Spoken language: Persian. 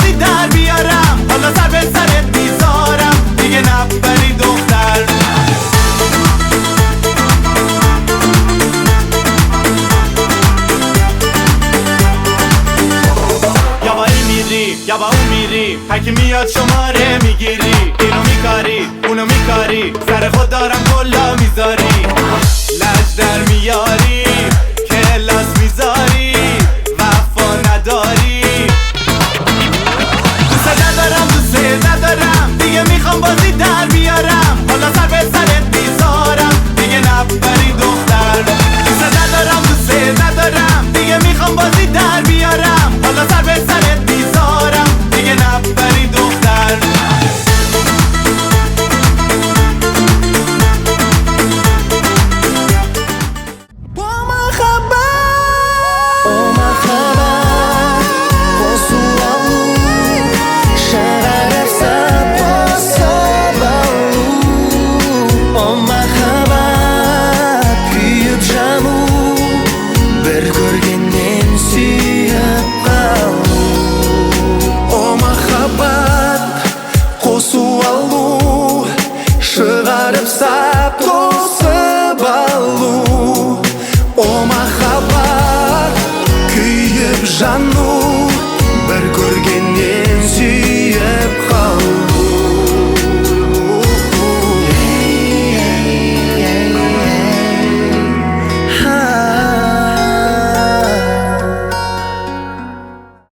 میخوای در بیارم، حالا سر به سرت میذارم، دیگه نبری دختر. یا با این میری یا با اون میری، هرکی میاد شماره میگیری، اینو میکاری اونو میکاری، سر خود دارم کلا میذاری، لج در میاری